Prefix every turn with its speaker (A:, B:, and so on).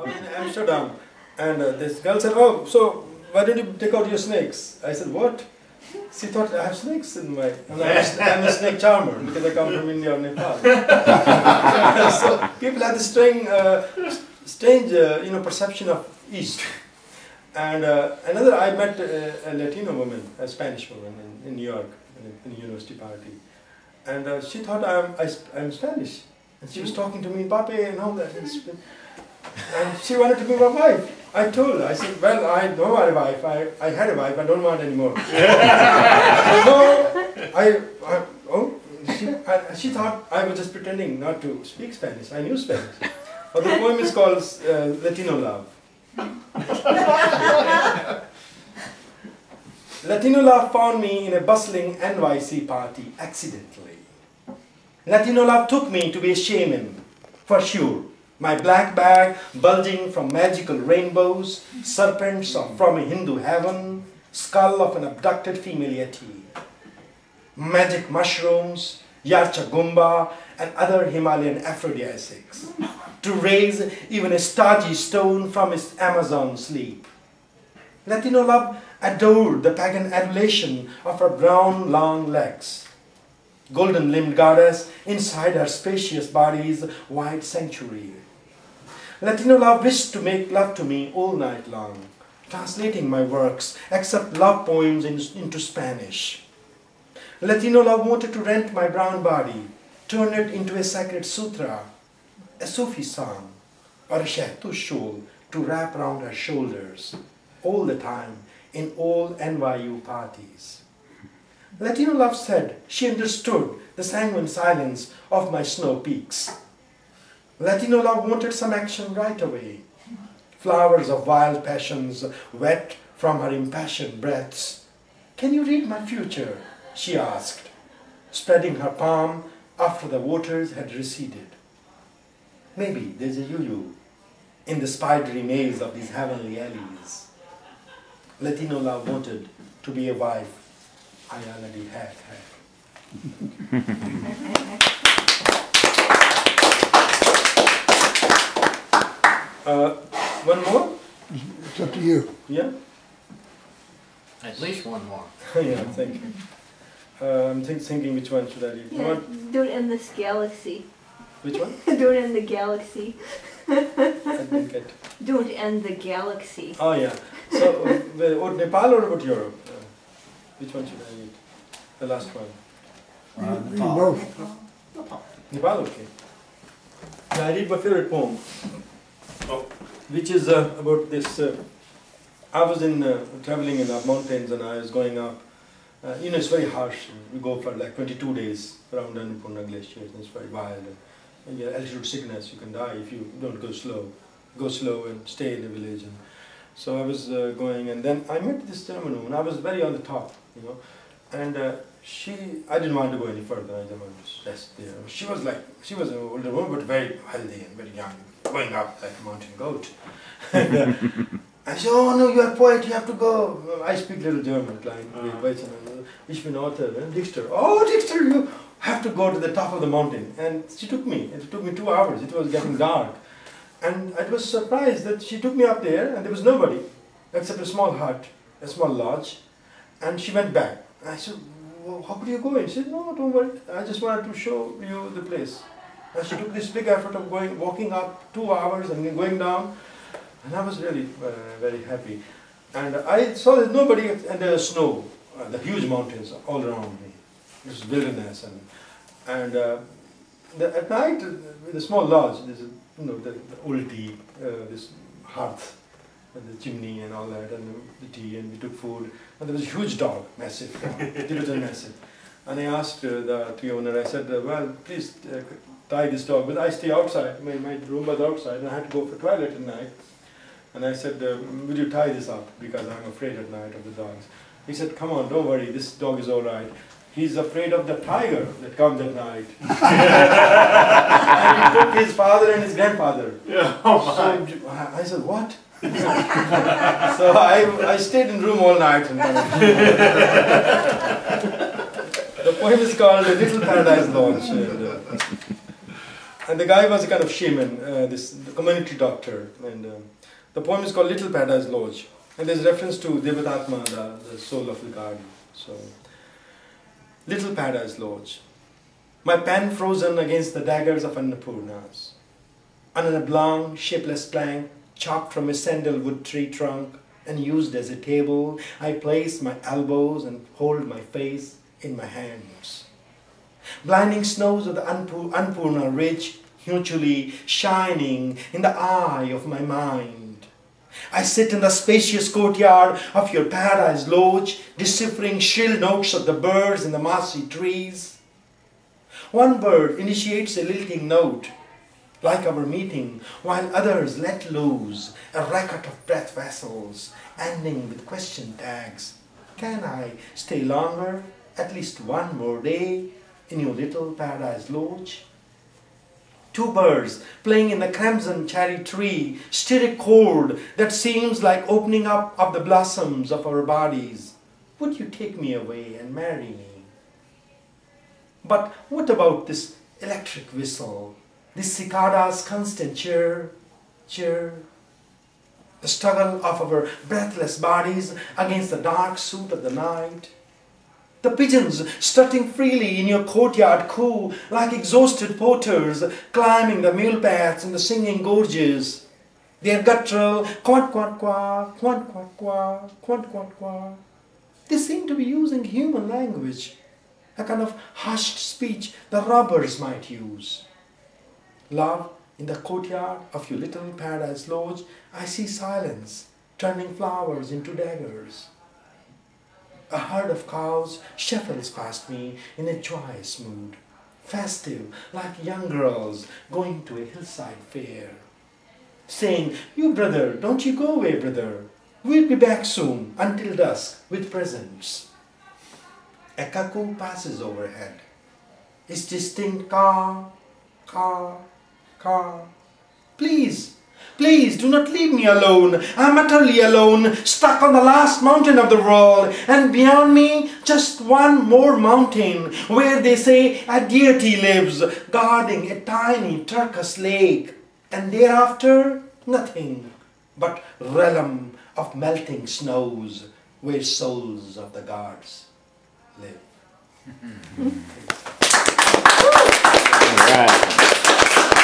A: in Amsterdam. And this girl said, "Oh, so why don't you take out your snakes?" I said, "What?" She thought I have snakes in my... And I'm a snake charmer because I come from India or Nepal. So people have this strange perception of East. And I met a Latino woman, a Spanish woman in New York, in a university party. And she thought I'm Spanish. And she was talking to me, "Pape," and all that. And she wanted to be my wife. I told her, I said, "Well, I don't want a wife. I had a wife, I don't want anymore." She thought I was just pretending not to speak Spanish. I knew Spanish. But the poem is called Latino Love. Latino love found me in a bustling NYC party accidentally. Latino love took me to be a shaman, for sure. My black bag bulging from magical rainbows, serpents from a Hindu heaven, skull of an abducted female yeti. Magic mushrooms, yarcha gumba, and other Himalayan aphrodisiacs, to raise even a starchy stone from its Amazon sleep. Latino love adored the pagan adulation of her brown, long legs. Golden-limbed goddess inside her spacious body's wide sanctuary. Latino love wished to make love to me all night long, translating my works, except love poems, into Spanish. Latino love wanted to rent my brown body, turn it into a sacred sutra, a Sufi song, or a shahtu shawl to wrap around her shoulders, all the time, in all NYU parties. Latino love said she understood the sanguine silence of my snow peaks. Latino love wanted some action right away. Flowers of wild passions wet from her impassioned breaths. "Can you read my future?" she asked, spreading her palm after the waters had receded. Maybe there's a Yuyu in the spidery maze of these heavenly alleys. Latino love wanted to be a wife I already had. One more?
B: It's up to you.
A: Yeah?
C: At least one more.
A: Yeah, thank you. I'm thinking which one should I read?
D: Yeah, do it in this galaxy.
A: Which one?
D: Do it in the galaxy.
A: I didn't get.
D: Don't end the galaxy.
A: Oh yeah. So, about Nepal or about Europe? Which one should I read? The last one.
B: Read both.
A: Nepal, okay. Yeah, I read my favorite poem, which is about this. I was traveling in the mountains and I was going up. It's very harsh. We go for like 22 days around Annapurna glaciers, and it's very wild. And altitude sickness, you can die if you don't go slow. Go slow and stay in the village. And so I was going, and then I met this German woman. I was very on the top, and I didn't want to go any further. I didn't want to rest there. She was an older woman, but very healthy and very young, going up like a mountain goat. And I said, "Oh no, you are a poet, you have to go." I speak little German, ich bin Author, Dixter. "Oh, Dixter, you have to go to the top of the mountain." And she took me. It took me 2 hours. It was getting dark. And I was surprised that she took me up there and there was nobody except a small hut, a small lodge. And she went back. I said, "Well, how could you go?" And she said, "No, don't worry. I just wanted to show you the place." And she took this big effort of walking up 2 hours and then going down. And I was really very happy. And I saw that nobody, and there was snow, the huge mountains all around me. It was wilderness. And at night, in the small lodge, there's the ulti, this hearth, and the chimney and all that, and the tea, and we took food. And there was a huge dog, massive dog, it was massive. And I asked the tree owner, I said, "Well, please tie this dog." But I stay outside, my room was outside, and I had to go for toilet at night. And I said, "Will you tie this up? Because I'm afraid at night of the dogs." He said, "Come on, don't worry, this dog is all right. He's afraid of the tiger that comes at night." And he took his father and his grandfather.
C: Yeah. Oh my.
A: So I said, "What?" So I stayed in room all night. The poem is called "Little Paradise Launch." And the guy was a kind of shaman, this community doctor, and the poem is called Little Paradise Lodge, and there's reference to Devatatma, the soul of the garden. So, Little Paradise Lodge. My pen frozen against the daggers of Annapurnas. On an oblong, shapeless plank, chopped from a sandalwood tree trunk and used as a table, I place my elbows and hold my face in my hands. Blinding snows of the Annapurna ridge mutually shining in the eye of my mind. I sit in the spacious courtyard of your paradise lodge, deciphering shrill notes of the birds in the mossy trees. One bird initiates a lilting note, like our meeting, while others let loose a racket of breath vessels, ending with question tags. Can I stay longer, at least one more day, in your little paradise lodge? Two birds playing in the crimson cherry tree stir a chord that seems like opening up of the blossoms of our bodies. Would you take me away and marry me? But what about this electric whistle, this cicada's constant chirr, chirr? The struggle of our breathless bodies against the dark suit of the night. The pigeons strutting freely in your courtyard coo like exhausted porters climbing the mule paths in the singing gorges. Their guttural quant quant qua, quant quant qua, quant quant qua. They seem to be using human language, a kind of hushed speech the robbers might use. Love, in the courtyard of your little paradise lodge, I see silence, turning flowers into daggers. A herd of cows shuffles past me in a joyous mood, festive like young girls going to a hillside fair, saying, "You brother, don't you go away, brother. We'll be back soon, until dusk, with presents." A cuckoo passes overhead. Its distinct caw, caw, caw. Please, please do not leave me alone. I'm utterly alone, stuck on the last mountain of the world, and beyond me, just one more mountain, where they say a deity lives, guarding a tiny turquoise lake, and thereafter, nothing but realm of melting snows, where souls of the gods live.
E: All right.